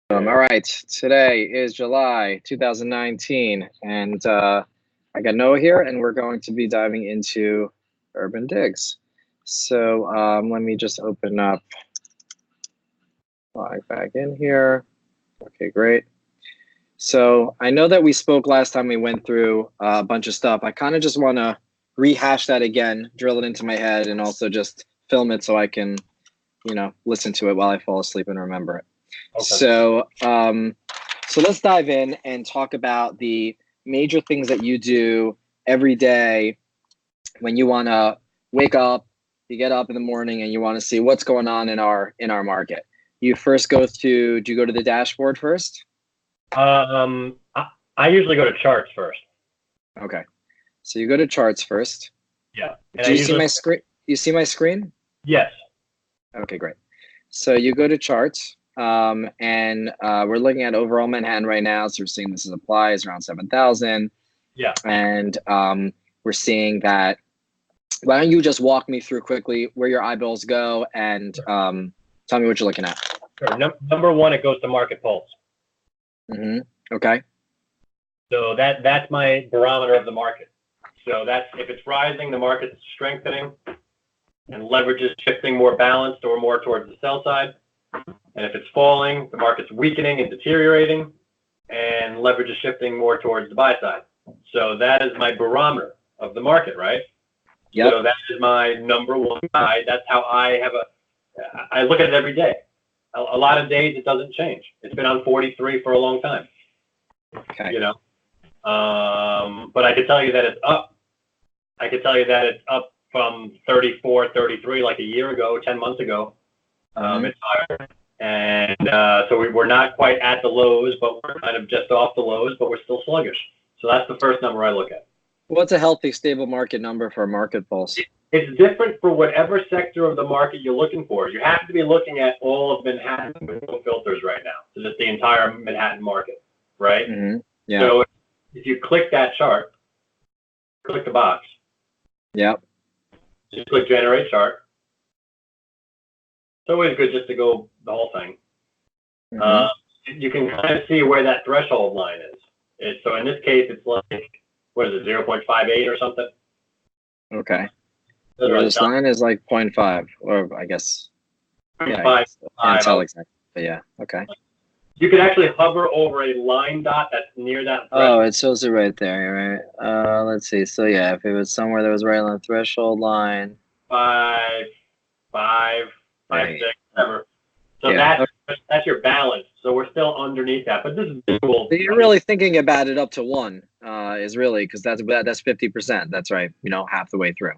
All right, today is July 2019, and I got Noah here, and we're going to be diving into Urban Digs. So let me just open up, log back in here. Okay, great. So I know that we spoke last time we went through a bunch of stuff. I kind of just want to rehash that again, drill it into my head, and also just film it so I can, listen to it while I fall asleep and remember it. Okay. So let's dive in and talk about the major things that you do every day when you want to wake up. You get up in the morning and you want to see what's going on in our market. You first do you go to the dashboard first? I usually go to charts first. Okay, so you go to charts first. Yeah. Do you see my screen? You see my screen? Yes. Okay, great. So you go to charts. And we're looking at overall Manhattan right now. So we're seeing this applies around 7,000. Yeah. And we're seeing that. Why don't you just walk me through quickly where your eyeballs go and tell me what you're looking at. Sure. Number one, it goes to market pulse. Okay. So that's my barometer of the market. So that's if it's rising, the market's strengthening and leverage is shifting more balanced or more towards the sell side. And if it's falling, the market's weakening and deteriorating, and leverage is shifting more towards the buy side. So that is my barometer of the market, right? Yep. So that is my number one guide. That's how I look at it every day. A lot of days it doesn't change. It's been on 43 for a long time. Okay. But I could tell you that it's up. I could tell you that it's up from 34, 33 like a year ago, 10 months ago. It's higher. And so we're not quite at the lows, but we're kind of just off the lows, but we're still sluggish. So that's the first number I look at. What's a healthy, stable market number for a market pulse? It's different for whatever sector of the market you're looking for. You have to be looking at all of Manhattan with no filters right now. So just the entire Manhattan market, right? Yeah. So if you click that chart, click the box. Yep. Just click generate chart. It's always good just to go the whole thing. You can kind of see where that threshold line is. So in this case, it's like, what is it, 0.58 or something? Okay. This line is like 0.5, or I guess. Yeah, can't tell exactly. But yeah, okay. You could actually hover over a line dot that's near that threshold. Oh, it shows it right there, right? Let's see. So yeah, if it was somewhere that was right on the threshold line. 5, 6, whatever. So that's your balance. So we're still underneath that, but this is cool. So you're really thinking about it up to 1 is really, because that's 50%. That's right. Half the way through.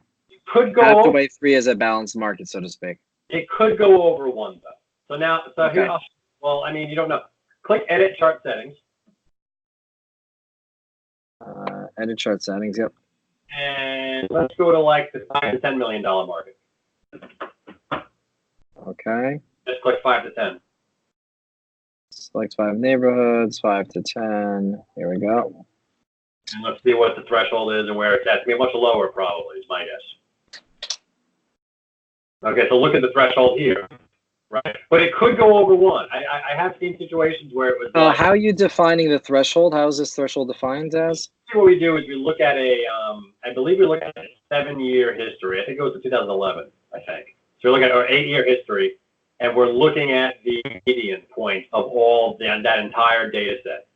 Could go half the way through is a balanced market, so to speak. It could go over 1 though. So now, okay. Here, you don't know. Click edit chart settings. Edit chart settings. Yep. And let's go to like the $5 to $10 million market. Okay. Just click 5 to 10. Select 5 neighborhoods, 5 to 10. Here we go. And let's see what the threshold is and where it's at. It's going to be much lower, probably, is my guess. Okay, so look at the threshold here, right? But it could go over 1. I have seen situations where it was. How are you defining the threshold? How is this threshold defined as? What we do is we look at I believe we look at a 7-year history. I think it goes to 2011, I think. So we're looking at our 8-year history, and we're looking at the median point of all that entire data set.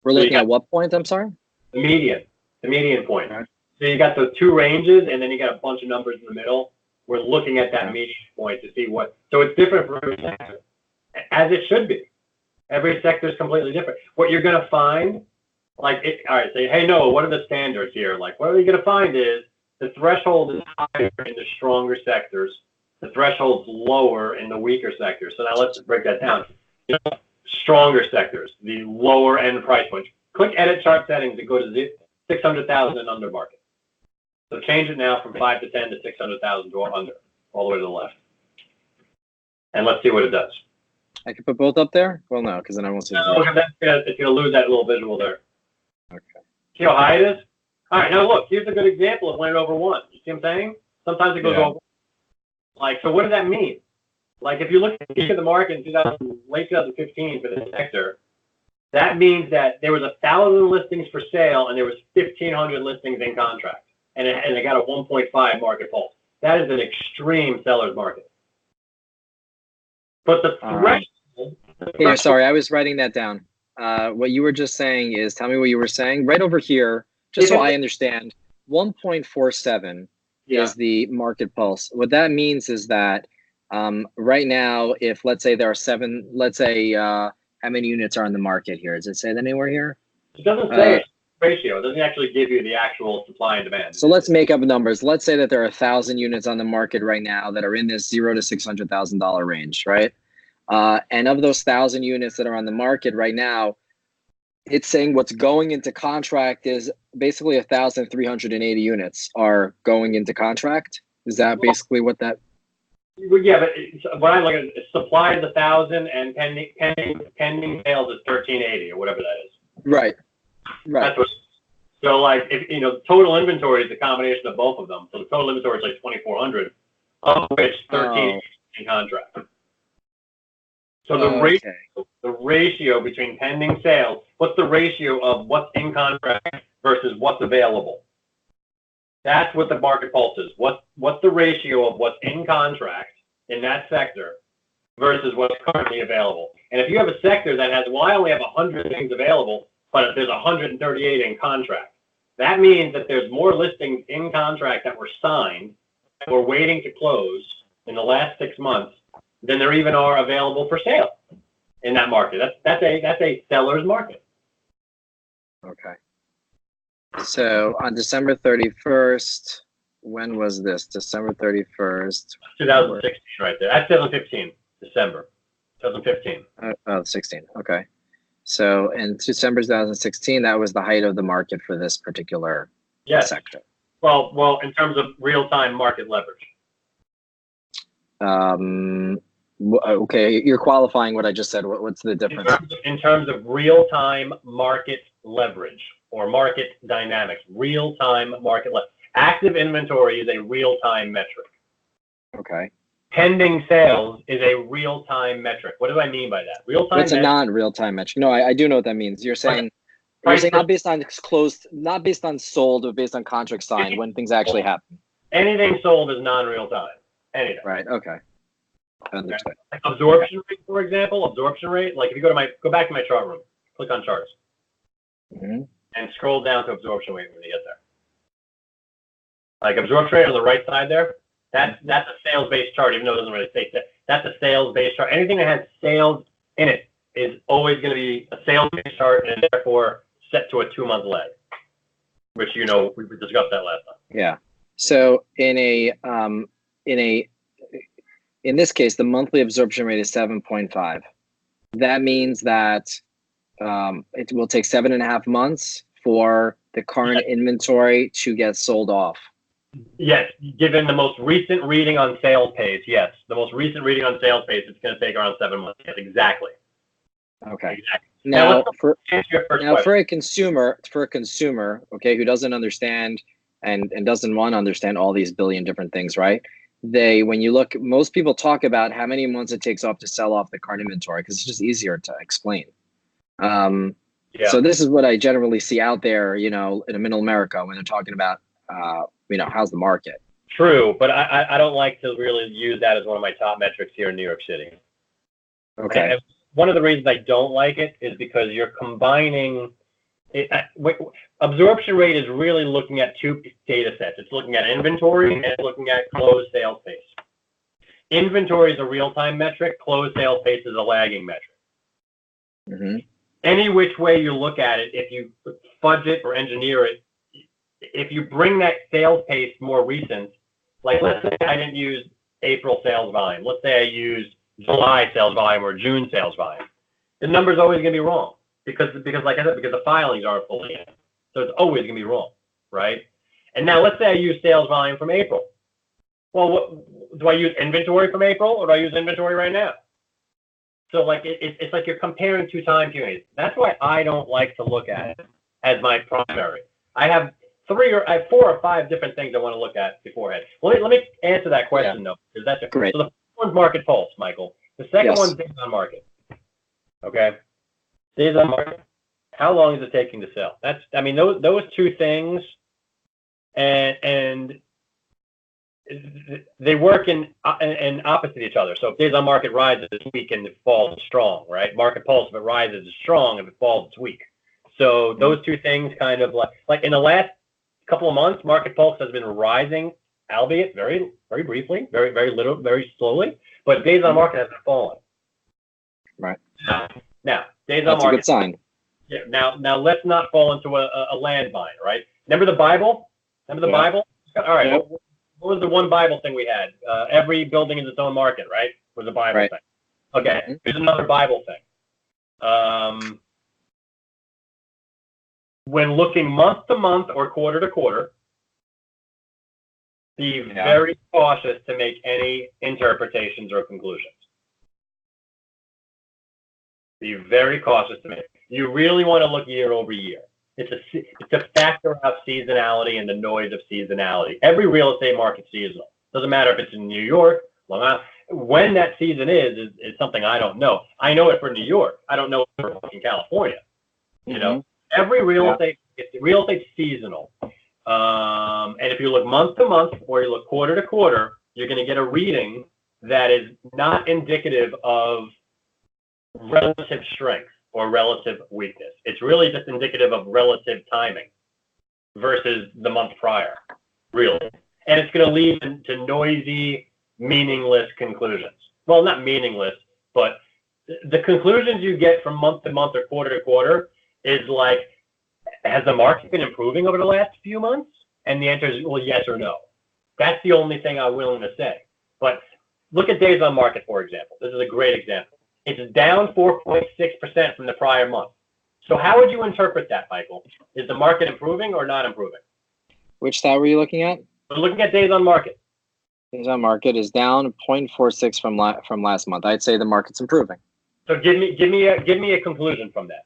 We're looking at what point? I'm sorry? The median point. Right. So you got the 2 ranges, and then you got a bunch of numbers in the middle. We're looking at that median point to see what. So it's different for every sector, as it should be. Every sector is completely different. What you're going to find, all right, say, hey, Noah, what are the standards here? Like, what you're going to find is the threshold is higher in the stronger sectors. The threshold's lower in the weaker sectors. So now let's break that down. Stronger sectors, the lower end price points. Click edit chart settings and go to 600,000 and under market. So change it now from 5 to 10 to 600,000 to under, all the way to the left. And let's see what it does. I can put both up there? Well, no, because then I won't see it. It's going to lose that little visual there. Okay. See how high it is? All right, now look, here's a good example of when it over 1. You see what I'm saying? Sometimes it goes over. So what does that mean? Like if you look at the peak of the market in late 2015 for the sector, that means that there was 1,000 listings for sale and there was 1,500 listings in contract, and it got a 1.5 market pulse. That is an extreme seller's market. But the threshold. Here, sorry, I was writing that down. What you were just saying is, tell me what you were saying right over here, just so I understand. 1.47 is the market pulse. What that means is that right now, if let's say there are seven, let's say how many units are on the market here? Does it say that anywhere here? It doesn't say ratio. It doesn't actually give you the actual supply and demand. So let's make up numbers. Let's say that there are 1,000 units on the market right now that are in this $0 to $600,000 range, right? And of those 1,000 units that are on the market right now, it's saying what's going into contract is basically 1,380 units are going into contract. Is that basically what that? Well, yeah, but when I look at it, supply is 1,000 and pending sales is 1,380 or whatever that is. Right. That's what. So like if total inventory is a combination of both of them. So the total inventory is like 2,400, of which 1,380 in contract. So the ratio between pending sales, what's the ratio of what's in contract versus what's available? That's what the market pulse is. What's the ratio of what's in contract in that sector versus what's currently available? And if you have a sector that has, well, I only have 100 things available, but there's 138 in contract, that means that there's more listings in contract that were signed and we're waiting to close in the last 6 months than there even are available for sale in that market. That's a seller's market. Okay. So on December 31st, when was this? December 31st. 2016, right there. That's 2015, December 2015. 16. Okay. So in December 2016, that was the height of the market for this particular sector. Well, in terms of real-time market leverage. Okay, you're qualifying what I just said. What's the difference? In terms of real-time market leverage or market dynamics, real-time market leverage. Active inventory is a real-time metric. Okay. Pending sales is a real-time metric. What do I mean by that? Real-time. What's a non-real-time metric? No, I do know what that means. You're saying not based on closed, not based on sold, but based on contract signed when things actually happen. Anything sold is non-real-time. Anything. Right. Okay. Understood. Like absorption rate, for example, like if you go back to my chart room, click on charts, and scroll down to absorption rate when you get there. Like absorption rate on the right side there, that's a sales-based chart, even though it doesn't really say that. That's a sales-based chart. Anything that has sales in it is always going to be a sales-based chart and therefore set to a 2-month lag, which we discussed that last time. Yeah. So in this case, the monthly absorption rate is 7.5. That means that it will take 7.5 months for the current inventory to get sold off. Yes, given the most recent reading on sales pace, yes. The most recent reading on sales pace, it's going to take around 7 months. Yes, exactly. Okay. Exactly. Now for a consumer, okay, who doesn't understand and doesn't want to understand all these billion different things, right? When you look, most people talk about how many months it takes off to sell off the current inventory because it's just easier to explain. So this is what I generally see out there, in middle America when they're talking about, how's the market. True, but I don't like to really use that as one of my top metrics here in New York City. Okay. And one of the reasons I don't like it is because you're combining. Absorption rate is really looking at two data sets. It's looking at inventory and it's looking at closed sales pace. Inventory is a real-time metric. Closed sales pace is a lagging metric. Mm-hmm. Any which way you look at it, if you fudge it or engineer it, if you bring that sales pace more recent, like let's say I didn't use April sales volume. Let's say I used July sales volume or June sales volume. The number's always going to be wrong. Because like I said, because the filings aren't fully in. So it's always going to be wrong, right? And now let's say I use sales volume from April. Well, do I use inventory from April or do I use inventory right now? So like it's like you're comparing two time periods. That's why I don't like to look at it as my primary. I have 4 or 5 different things I want to look at beforehand. Let me answer that question though, because that's great. So the one's market pulse, Michael. The second Yes. one's days on market. Okay, days on market. How long is it taking to sell? Those two things, and they work in opposite each other. So if days on market rises, it's weak, and it falls strong, right? Market pulse, if it rises, is strong. If it falls, it's weak. So those two things kind of like in the last couple of months, market pulse has been rising, albeit very, very briefly, very, very little, very slowly. But days on market has been falling. Right. Now, days That's on market. a good sign. Yeah. Now let's not fall into a landmine, right? Remember the Bible? Remember the Bible? All right. Yep. What was the one Bible thing we had? Every building is its own market, right? Was a Bible thing. Okay. Here's another Bible thing. When looking month to month or quarter to quarter, be very cautious to make any interpretations or conclusions. Be very cautious to make. You really want to look year over year. It's a factor out seasonality and the noise of seasonality. Every real estate market's seasonal. Doesn't matter if it's in New York, Long Island. When that season is something I don't know. I know it for New York. I don't know it for fucking California. You know, every real estate's seasonal. And if you look month to month or you look quarter to quarter, you're going to get a reading that is not indicative of relative strength or relative weakness. It's really just indicative of relative timing versus the month prior, really. And it's going to lead to noisy, meaningless conclusions. Well, not meaningless, but the conclusions you get from month to month or quarter to quarter is like, has the market been improving over the last few months? And the answer is, well, yes or no. That's the only thing I'm willing to say. But look at days on market, for example. This is a great example. It's down 4.6% from the prior month. So how would you interpret that, Michael? Is the market improving or not improving? Which stat were you looking at? We're looking at days on market. Days on market is down 0.46 from last month. I'd say the market's improving. So give me a conclusion from that.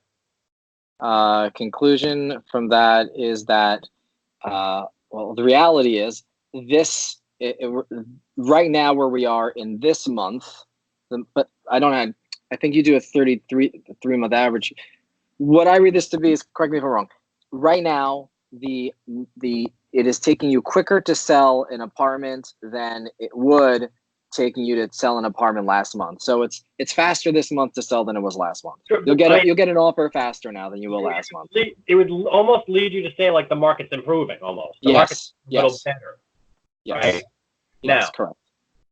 Conclusion from that is that the reality is this right now where we are in this month, but I think you do a 3-month average. What I read this to be is, correct me if I'm wrong. Right now, it is taking you quicker to sell an apartment than it would taking you to sell an apartment last month. So it's faster this month to sell than it was last month. Sure, You'll get an offer faster now than you will last month. It would almost lead you to say like the market's improving almost. The market's a little better. Yes. Right? Yes, correct.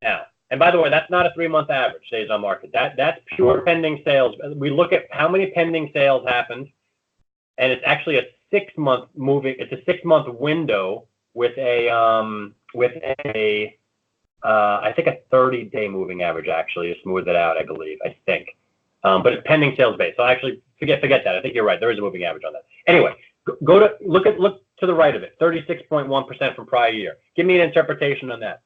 Now, and by the way, that's not a 3-month average, days on market. That's pure pending sales. We look at how many pending sales happened, and it's actually a 6-month moving. It's a 6-month window with a I think a 30-day moving average actually to smooth it out. I believe. I think, but it's pending sales based. So actually, forget that. I think you're right. There is a moving average on that. Anyway, look to the right of it. 36.1% from prior year. Give me an interpretation on that.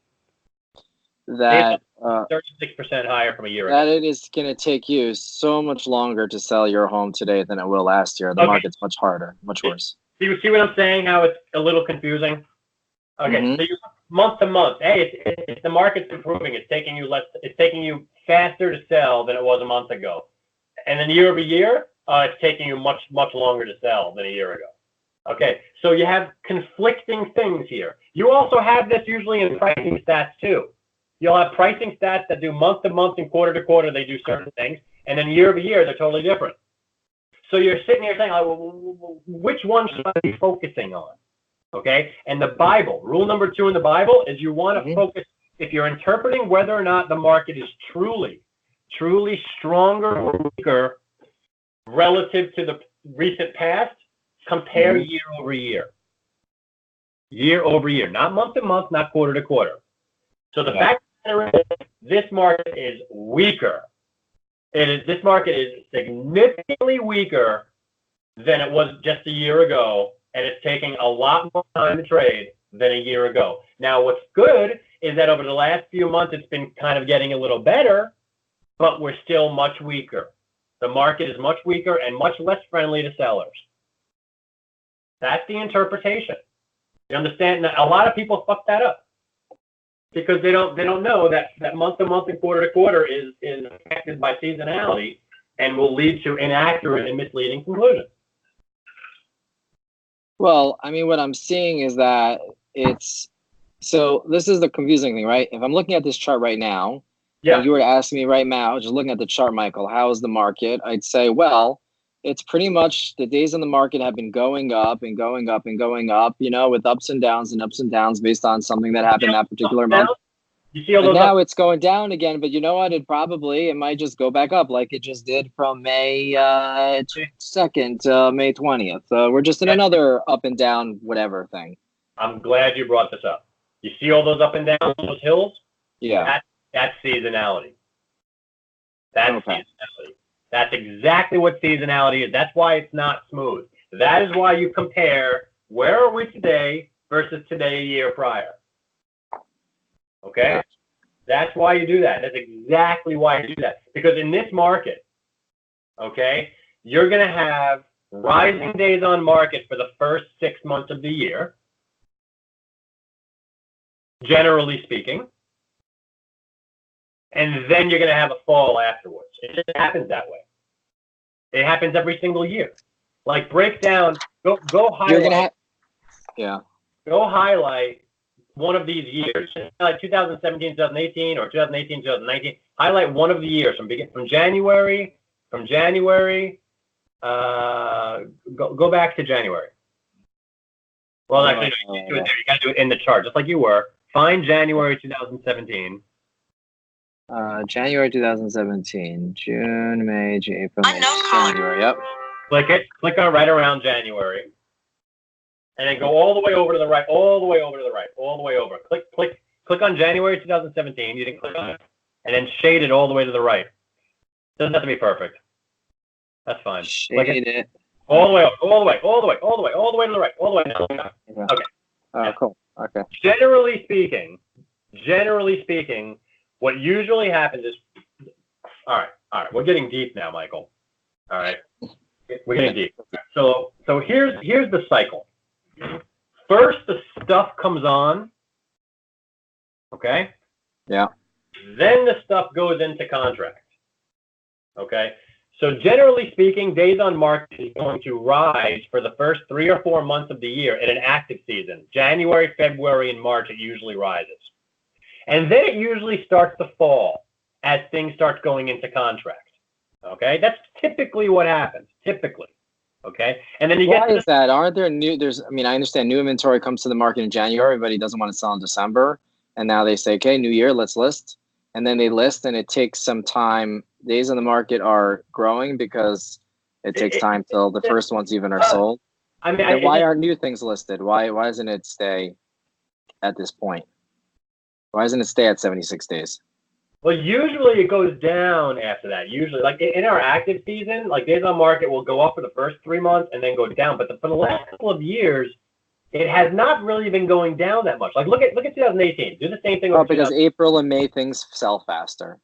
That 36% higher from a year ago. That it is going to take you so much longer to sell your home today than it will last year. The market's much harder, much worse. See what I'm saying? How it's a little confusing. Okay, so you month to month. Hey, if the market's improving, it's taking you faster to sell than it was a month ago, and then year over year, it's taking you much longer to sell than a year ago. Okay, so you have conflicting things here. You also have this usually in pricing stats too. You'll have pricing stats that do month to month and quarter to quarter. They do certain things, and then year over year, they're totally different. So you're sitting here saying, well, which one should I be focusing on? Okay, and the Bible, rule number 2 in the Bible is you want to focus, if you're interpreting whether or not the market is truly stronger or weaker relative to the recent past, compare year over year. Year over year, not month to month, not quarter to quarter. So the fact is, this market is weaker. This market is significantly weaker than it was just a year ago, and it's taking a lot more time to trade than a year ago. Now, what's good is that over the last few months, it's been kind of getting a little better, but we're still much weaker. The market is much weaker and much less friendly to sellers. That's the interpretation. You understand? A lot of people fuck that up. because they don't know that month to month and quarter to quarter is affected by seasonality and will lead to inaccurate and misleading conclusions. Well, I mean, what I'm seeing is that so this is the confusing thing, right? If I'm looking at this chart right now, Yeah. and you were to ask me right now, just looking at the chart, Michael, how is the market? I'd say, well, it's pretty much the days in the market have been going up and going up and going up, with ups and downs based on something that happened that particular month. You see all But those now it's going down again, but you know what? It might just go back up like it just did from May 2nd to May 20th. We're just in another up and down whatever thing. I'm glad you brought this up. You see all those up and down, those hills? Yeah. That's seasonality. That's Okay. seasonality. That's exactly what seasonality is. That's why it's not smooth. That is why you compare where are we today versus today a year prior. Okay? That's why you do that. That's exactly why you do that. Because in this market, okay, you're going to have rising days on market for the first 6 months of the year, generally speaking. And then you're going to have a fall afterwards. It just happens that way. It happens every single year. Like break down, go highlight. Go highlight one of these years, like 2017, 2018, or 2018, 2019. Highlight one of the years from January. Go back to January. Well, actually, no, you do it there. You got to do it in the chart, just like you were. Find January 2017. January 2017, June, May, April, May, January. Yep. Click it. Click on right around January, and then go all the way over to the right, all the way over to the right, all the way over. Click on January 2017. You didn't click on it, and then shade it all the way to the right. Doesn't have to be perfect. That's fine. Shade it. All the way over, all the way to the right, all the way down. Okay. Oh, cool. Okay. Generally speaking, what usually happens is, all right, we're getting deep now, Michael. All right, we're getting deep. So here's the cycle. First, the stuff comes on. Okay. Yeah. Then the stuff goes into contract. Okay. So generally speaking, days on market is going to rise for the first 3 or 4 months of the year in an active season. January, February, and March, it usually rises. And then it usually starts to fall as things start going into contract. Okay? That's typically what happens. Typically. Okay? And then Why is that? Aren't there I understand new inventory comes to the market in January, but he doesn't want to sell in December. And now they say, okay, new year, let's list. And then they list and it takes some time. Days on the market are growing because it takes time till the first ones even are sold. Why aren't new things listed? Why doesn't it stay at this point? Why doesn't it stay at 76 days? Well, usually it goes down after that. Usually, like in our active season, like days on market will go up for the first 3 months and then go down. But for the last couple of years, it has not really been going down that much. Like look at 2018. Do the same thing. Because April and May things sell faster.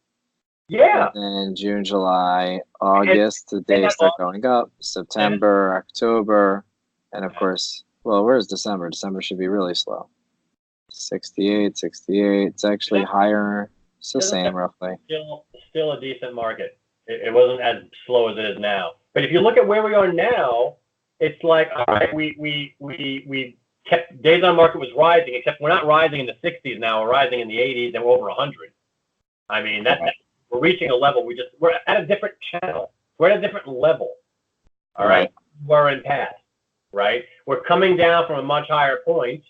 Yeah. And June, July, August, the days start going up. September, October, and of course, well, where's December? December should be really slow. 68. It's actually higher. It's the same roughly. Still a decent market. It wasn't as slow as it is now. But if you look at where we are now, it's like, all right, we kept days on market was rising, except we're not rising in the 60s now. We're rising in the 80s, and we're over 100. I mean, we're reaching a level. We're at a different channel. We're at a different level. All right. We're in past. Right. We're coming down from a much higher point,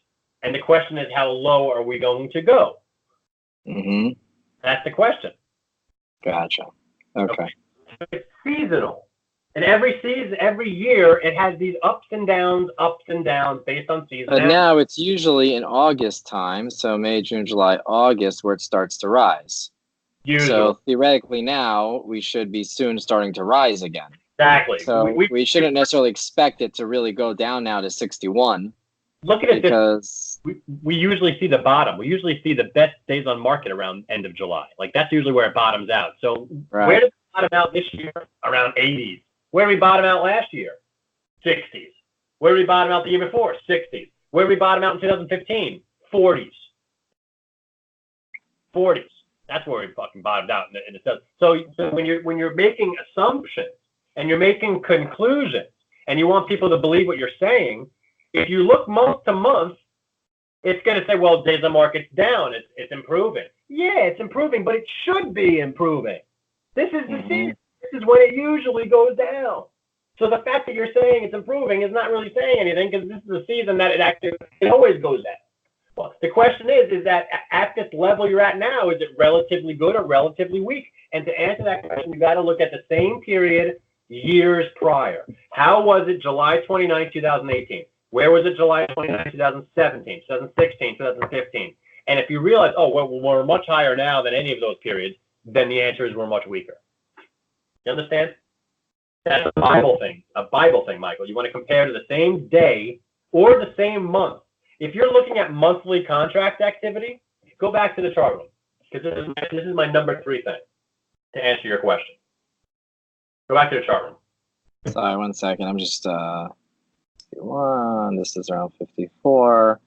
and the question is, how low are we going to go? Mm-hmm. That's the question. Gotcha. Okay. It's seasonal. And every season, every year, it has these ups and downs based on season. But now it's usually in August time, so May, June, July, August, where it starts to rise. Usually. So theoretically now, we should be soon starting to rise again. Exactly. So we shouldn't necessarily expect it to really go down now to 61. Look at it because we usually see the bottom. We usually see the best days on market around end of July. Like that's usually where it bottoms out. So where did it bottom out this year? Around 80s. Where did we bottom out last year? 60s. Where did we bottom out the year before? 60s. Where did we bottom out in 2015? 40s. 40s. That's where we fucking bottomed out in the so when you're making assumptions and you're making conclusions and you want people to believe what you're saying, if you look month to month, it's going to say, well, days on market's down. It's improving. Yeah, it's improving, but it should be improving. This is the season. This is when it usually goes down. So the fact that you're saying it's improving is not really saying anything because this is a season that it always goes down. Well, the question is that at this level you're at now, is it relatively good or relatively weak? And to answer that question, you got to look at the same period years prior. How was it July 29, 2018? Where was it July 29, 2017, 2016, 2015? And if you realize, oh, well, we're much higher now than any of those periods, then the answer is we're much weaker. You understand? That's a Bible thing, Michael. You want to compare to the same day or the same month. If you're looking at monthly contract activity, go back to the chart room, because this is my number 3 thing to answer your question. Go back to the chart room. Sorry, 1 second. I'm just, this is around 54.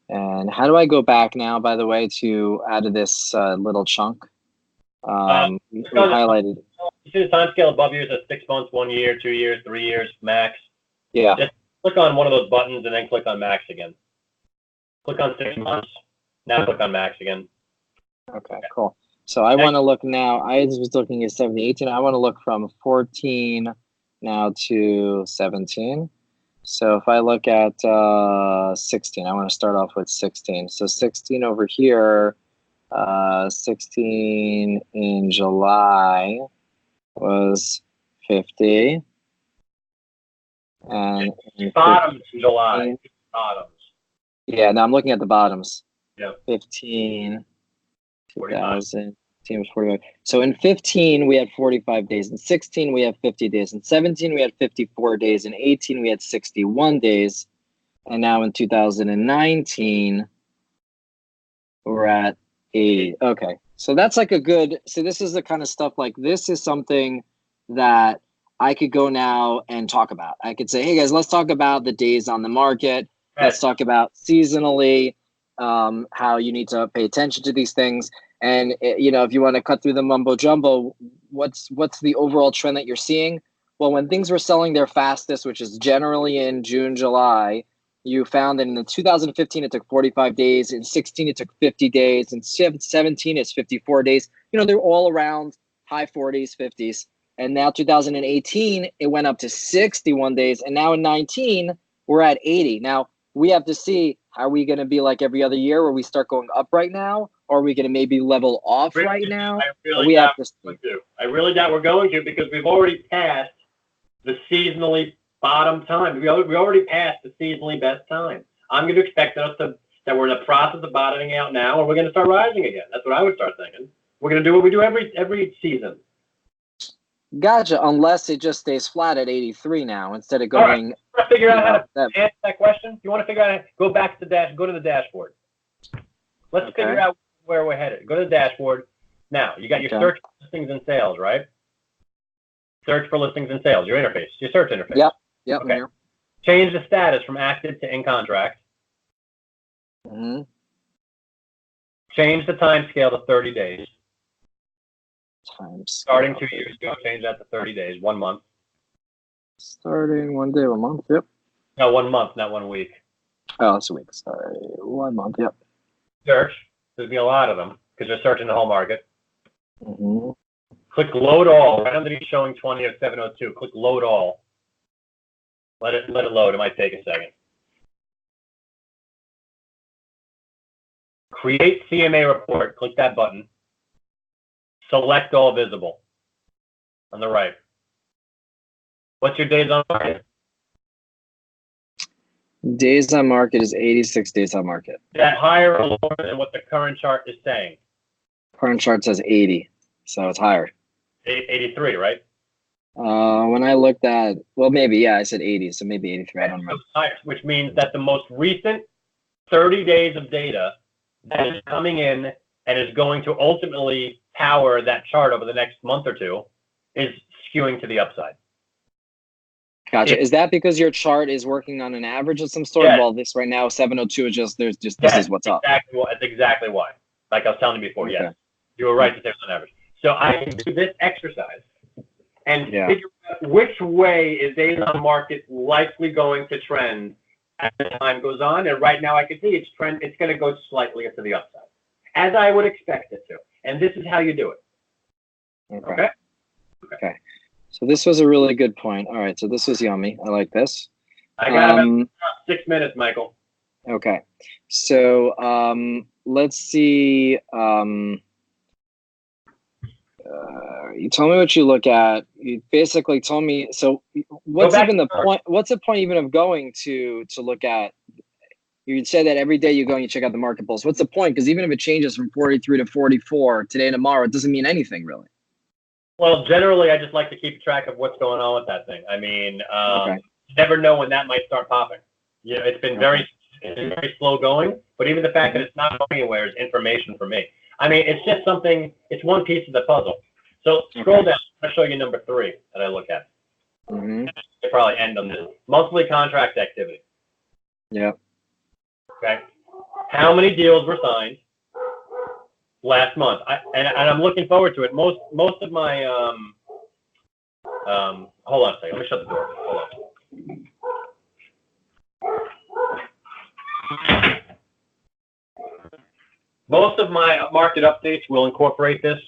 And how do I go back now, by the way, to out of this little chunk? We highlighted. You see the time scale above you says 6 months, 1 year, 2 years, 3 years, max. Yeah. Just click on one of those buttons and then click on max again. Click on 6 months. Now click on max again. Okay, cool. So I want to look now. I was looking at 17, 18. I want to look from 14 now to 17. So if I look at 16, I want to start off with 16. So 16 over here, 16 in July was 50. And bottoms in July. Bottoms. Yeah, now I'm looking at the bottoms. Yeah. 15, 2000, 45. So in 15, we had 45 days. In 16, we had 50 days. In 17, we had 54 days. In 18, we had 61 days. And now in 2019, we're at 80. Okay. So that's like a good, so this is the kind of stuff, like this is something that I could go now and talk about. I could say, hey guys, let's talk about the days on the market. Let's talk about seasonally, how you need to pay attention to these things. And, if you want to cut through the mumbo jumbo, what's the overall trend that you're seeing? Well, when things were selling their fastest, which is generally in June, July, you found that in 2015, it took 45 days. In 16, it took 50 days. In 17, it's 54 days. They're all around high 40s, 50s. And now 2018, it went up to 61 days. And now in 19, we're at 80. Now, we have to see, are we going to be like every other year where we start going up right now? Or are we going to maybe level off right now? I really doubt we're going to, because we've already passed the seasonally bottom time. We already passed the seasonally best time. I'm going to expect that we're in the process of bottoming out now, and we're going to start rising again. That's what I would start thinking. We're going to do what we do every season. Gotcha. Unless it just stays flat at 83 now instead of going. All right. You want to figure out how to answer that question? You want to figure out how to go back to go to the dashboard. Let's figure out where we're headed. Go to the dashboard. Now, you got your search for listings and sales, right? Search for listings and sales, your interface, your search interface. Yep. Okay. Change the status from active to in contract. Mm-hmm. Change the time scale to 30 days. Starting 2 years ago, change that to 30 days, 1 month. Starting 1 day, 1 month, yep. No, 1 month, not 1 week. Oh, it's a week, sorry. 1 month, yep. Search. There's going to be a lot of them because they're searching the whole market. Mm-hmm. Click load all. Right underneath showing 20 of 702. Click load all. Let it load. It might take a second. Create CMA report. Click that button. Select all visible on the right. What's your days on market? Days on market is 86 days on market. Is that higher or lower than what the current chart is saying? Current chart says 80, so it's higher. 83, right? When I looked at, well, maybe, yeah, I said 80, so maybe 83. I don't remember. Higher, which means that the most recent 30 days of data that is coming in and is going to ultimately power that chart over the next month or two is skewing to the upside. Gotcha. Is that because your chart is working on an average of some sort? Yes. Well, this right now, 702 is just, this is what's up. That's exactly why. Like I was telling you before, yes. You were right to say it was on average. So I can do this exercise and Yeah. figure out which way is days on market likely going to trend as the time goes on. And right now I can see it's going to go slightly to the upside, as I would expect it to. And this is how you do it. Okay. Okay. So this was a really good point. All right. So this was yummy. I like this. I got about 6 minutes, Michael. Okay. So let's see. You told me what you look at. You basically told me. So what's even the point? What's the point even of going to look at? You said that every day you go and you check out the market pulse. What's the point? Because even if it changes from 43 to 44 today and tomorrow, it doesn't mean anything really. Well, generally, I just like to keep track of what's going on with that thing. I mean, you never know when that might start popping. You know, it's been very slow going, but even the fact that it's not going anywhere is information for me. I mean, it's just something, it's one piece of the puzzle. So scroll down. I'll show you number 3 that I look at. Mm-hmm. I'll probably end on this. Monthly contract activity. Yeah. Okay. How many deals were signed last month? And I'm looking forward to it. Most of my, hold on a second. Let me shut the door. Hold on. Most of my market updates will incorporate this.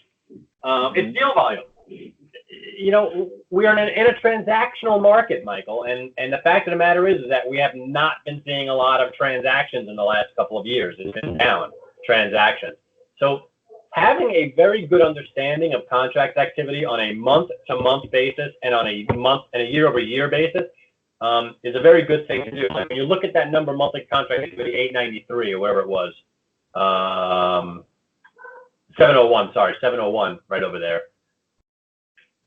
It's deal volume. You know, we are in a transactional market, Michael, and the fact of the matter is that we have not been seeing a lot of transactions in the last couple of years. It's been down transactions. So having a very good understanding of contract activity on a month-to-month basis and on a month and a year-over-year basis is a very good thing to do. Like when you look at that number, monthly contract activity, 893 or whatever it was, 701, right over there.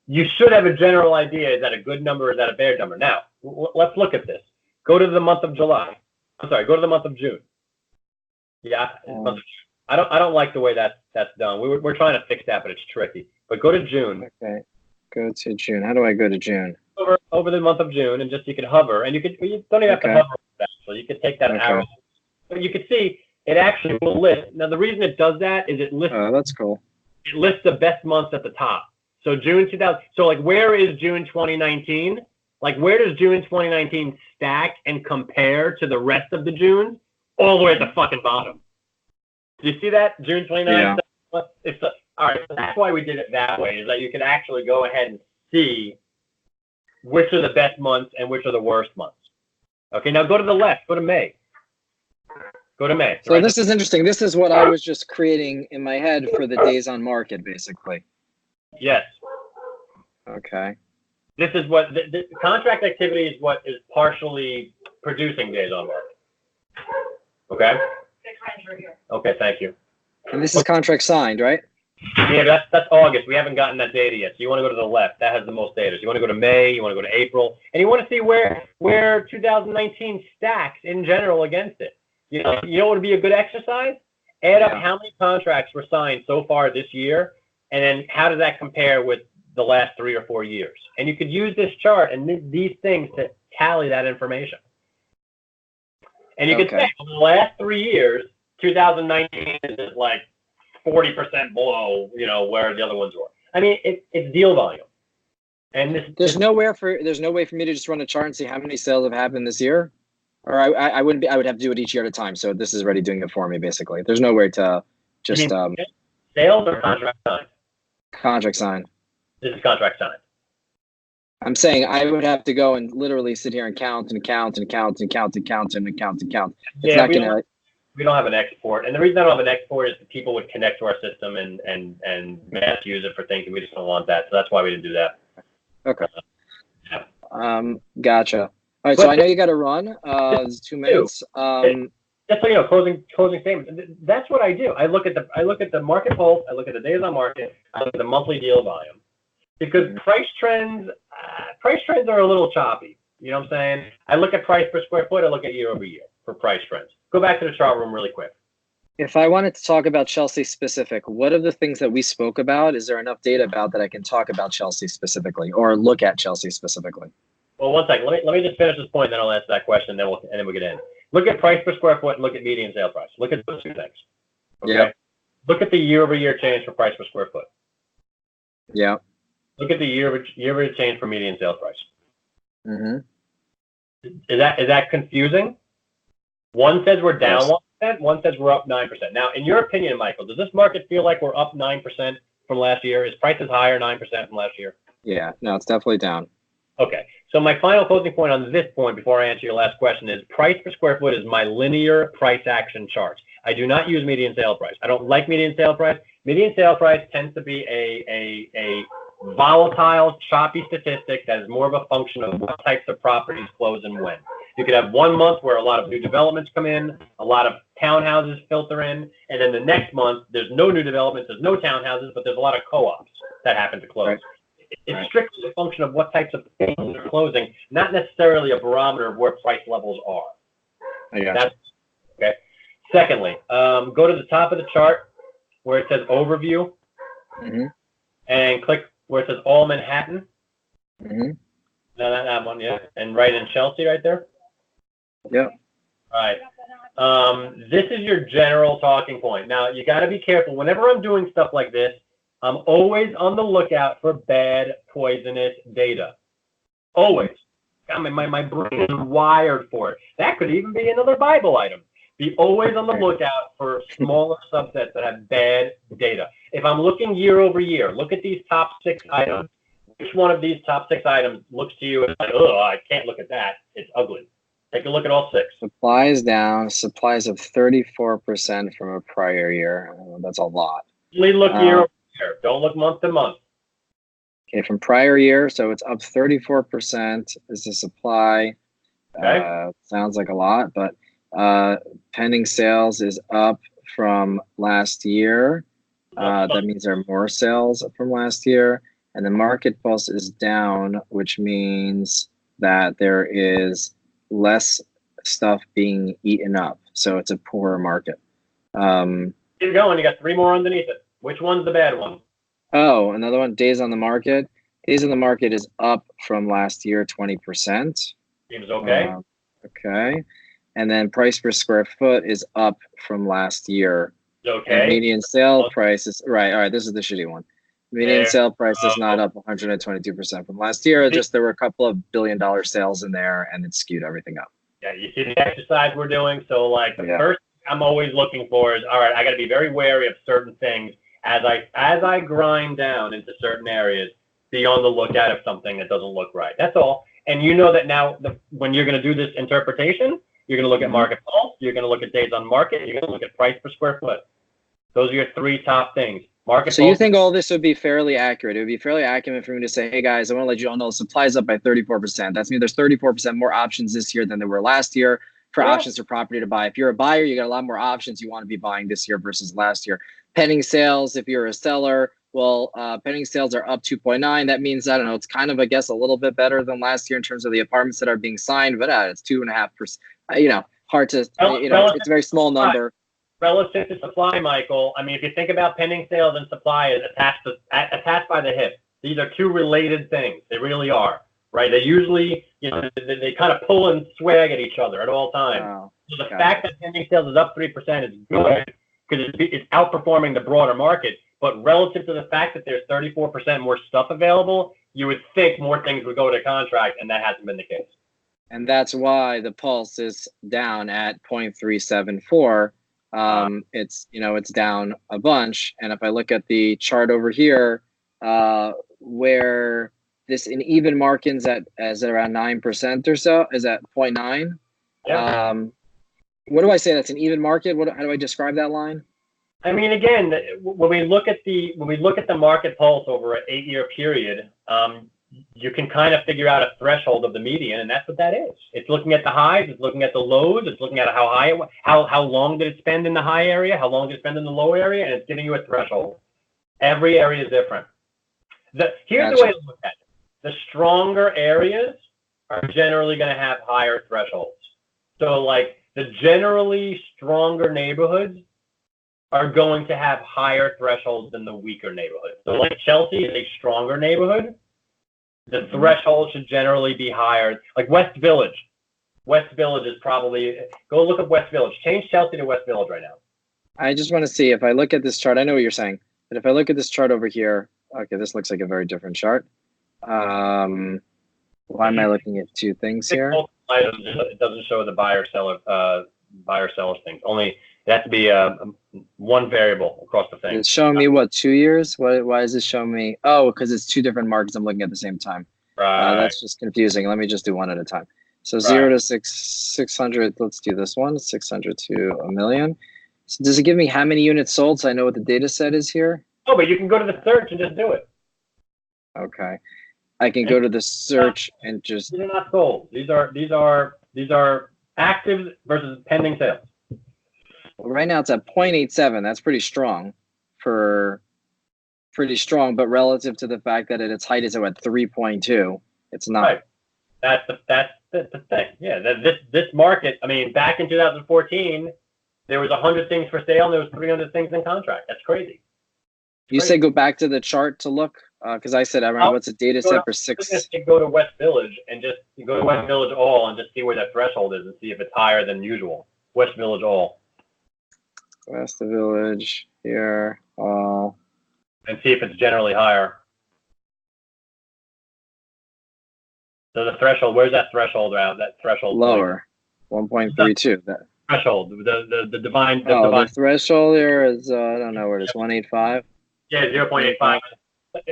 You should have a general idea, is that a good number or is that a bad number? Now, let's look at this. Go to the month of July. I'm sorry, go to the month of June. Yeah, month of June. I don't like the way that's done. We're trying to fix that, but it's tricky. But go to June. Okay. Go to June. How do I go to June? Over the month of June, and just you can hover, and you don't even have to hover with that. So you can take that arrow. But you can see it actually will list. Now the reason it does that is it lists. Oh, that's cool. It lists the best months at the top. So June 2000. So like, where is June 2019? Like, where does June 2019 stack and compare to the rest of the Junes? All the way at the fucking bottom. Do you see that? June 2019. Yeah. All right. That's why we did it that way. Is that you can actually go ahead and see which are the best months and which are the worst months. Okay. Now go to the left. Go to May. Go to May. So this is interesting. This is what I was just creating in my head for the days on market, basically. Yes. Okay. This is what the contract activity is. What is partially producing days on market. Okay. Okay. Thank you. And this is contract signed, right? Yeah, that's August. We haven't gotten that data yet. So you want to go to the left. That has the most data. So you want to go to May. You want to go to April, and you want to see where 2019 stacks in general against it. You know what would be a good exercise? Add up how many contracts were signed so far this year, and then how does that compare with the last 3 or 4 years? And you could use this chart and these things to tally that information. And you could say over the last 3 years, 2019 is like 40% below, where the other ones were. I mean, it's deal volume. And there's no way for me to just run a chart and see how many sales have happened this year. Or I wouldn't be. I would have to do it each year at a time. So this is already doing it for me, basically. There's no way to just sales or contract signed. Contract signed. This is contract signed. I'm saying I would have to go and literally sit here and count and count and count and count and count and count and count. It's not gonna. We don't have an export, and the reason I don't have an export is that people would connect to our system and mass use it for things, and we just don't want that. So that's why we didn't do that. Okay. Gotcha. All right, so I know you got to run. 2 minutes. Just so you know, closing statements. That's what I do. I look at the market pulse. I look at the days on market. I look at the monthly deal volume, because price trends are a little choppy. You know what I'm saying? I look at price per square foot. I look at year over year for price trends. Go back to the chart room really quick. If I wanted to talk about Chelsea specific, what of the things that we spoke about, is there enough data about that I can talk about Chelsea specifically or look at Chelsea specifically? Well, one second. Let me just finish this point, then I'll answer that question, and then we'll get in. Look at price per square foot and look at median sale price. Look at those two things. Okay. Look at the year-over-year change for price per square foot. Yeah. Look at the year-over-year change for median sales price. Mm-hmm. Is that confusing? One says we're down Yes. 1%, one says we're up 9%. Now, in your opinion, Michael, does this market feel like we're up 9% from last year? Is prices higher 9% from last year? Yeah, no, it's definitely down. Okay, so my final closing point on this point before I answer your last question is price per square foot is my linear price action chart. I do not use median sale price. I don't like median sale price. Median sale price tends to be a volatile, choppy statistic that is more of a function of what types of properties close and when. You could have 1 month where a lot of new developments come in, a lot of townhouses filter in, and then the next month there's no new developments, there's no townhouses, but there's a lot of co-ops that happen to close. Right. It's strictly a function of what types of things are closing, not necessarily a barometer of where price levels are. That's okay. Secondly, go to the top of the chart where it says overview, and click where it says all Manhattan. No, not that one yet. And right in Chelsea right there. Yep. All right. This is your general talking point. Now, you got to be careful. Whenever I'm doing stuff like this, I'm always on the lookout for bad, poisonous data. Always. I mean, my brain is wired for it. That could even be another Bible item. Be always on the lookout for smaller subsets that have bad data. If I'm looking year over year, look at these top 6 items. Which one of these top 6 items looks to you as like, oh, I can't look at that. It's ugly. Take a look at all 6. Supply is down. Supplies of 34% from a prior year. That's a lot. Only look year over year. Don't look month to month. Okay, from prior year, so it's up 34% is the supply. Okay. Sounds like a lot, but pending sales is up from last year. That means there are more sales from last year. And the market pulse is down, which means that there is less stuff being eaten up. So it's a poorer market. Keep going. You got 3 more underneath it. Which one's the bad one? Oh, another one, days on the market. Days on the market is up from last year, 20%. Seems okay. Okay. And then price per square foot is up from last year. Okay. And median sale price is, right, all right, this is the shitty one. Median sale price is not up 122% from last year. Just there were a couple of billion-dollar sales in there, and it skewed everything up. Yeah, you see the exercise we're doing. So, like, the first I'm always looking for is, all right, I got to be very wary of certain things as I grind down into certain areas. Be on the lookout of something that doesn't look right. That's all. And you know that now, when you're going to do this interpretation, you're going to look at market pulse. You're going to look at days on market. You're going to look at price per square foot. Those are your 3 top things. Market so you think all this would be fairly accurate? It would be fairly accurate for me to say, hey guys, I want to let you all know supply is up by 34%. That means there's 34% more options this year than there were last year for options for property to buy. If you're a buyer, you got a lot more options you want to be buying this year versus last year. Pending sales, if you're a seller, well, pending sales are up 2.9. That means, I don't know, it's kind of, I guess, a little bit better than last year in terms of the apartments that are being signed, but it's 2.5%. Hard to, it's a very small number. Relative to supply, Michael, I mean, if you think about pending sales and supply is attached by the hip, these are 2 related things. They really are, right? They usually, they kind of pull and swag at each other at all times. Wow. So the fact that pending sales is up 3% is good because it's outperforming the broader market. But relative to the fact that there's 34% more stuff available, you would think more things would go to contract, and that hasn't been the case. And that's why the pulse is down at 0.374. It's down a bunch. And if I look at the chart over here, where this in even markings as around 9% or so, is at 0.9. Yeah. What do I say? That's an even market. How do I describe that line? I mean, again, when we look at the market pulse over an 8-year period, you can kind of figure out a threshold of the median, and that's what that is. It's looking at the highs, it's looking at the lows, it's looking at how long did it spend in the high area, how long did it spend in the low area, and it's giving you a threshold. Every area is different. Here's the way to look at it. The stronger areas are generally going to have higher thresholds. So, like, the generally stronger neighborhoods are going to have higher thresholds than the weaker neighborhoods. So, like, Chelsea is a stronger neighborhood. The threshold should generally be higher. Like West Village. West Village is probably, go look up West Village. Change Chelsea to West Village right now. I just want to see if I look at this chart. I know what you're saying, but if I look at this chart over here, okay, this looks like a very different chart. Why am I looking at two things here? Items, it doesn't show the buyer seller things. Only it has to be one variable across the thing. It's showing me what, 2 years? Why is it showing me? Oh, because it's two different markets I'm looking at the same time. Right. That's just confusing. Let me just do one at a time. So 0 to 600. Let's do this one. 600 to a million. So does it give me how many units sold? So I know what the data set is here. Oh, but you can go to the search and just do it. Okay. I can go to the search and just. These are not sold. These are active versus pending sales. Well, right now it's at 0.87. That's pretty strong, but relative to the fact that at its height is at 3.2, it's not. Right. That's the thing. Yeah. This market. I mean, back in 2014, there was 100 things for sale and there was 300 things in contract. That's crazy. You say go back to the chart to look, because I said, I remember what's a data set for six. Go to West Village and just go to West Village All and just see where that threshold is and see if it's higher than usual. West Village All. West Village here, all. And see if it's generally higher. So the threshold, where's that threshold around? That threshold lower, 1.32. That threshold, the divine. The threshold here is I don't know where it is, 185. Yeah, 0.85.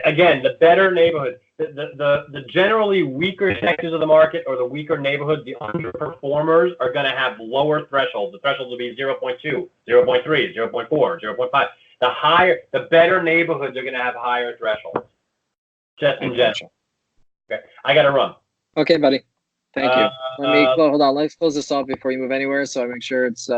Again, the better neighborhoods, the generally weaker sectors of the market or the weaker neighborhoods, the underperformers are going to have lower thresholds. The thresholds will be 0.2, 0.3, 0.4, 0.5. The better neighborhoods are going to have higher thresholds. Just in general. Okay, I got to run. Okay, buddy. Thank you. Hold on. Let's close this off before you move anywhere, so I make sure it's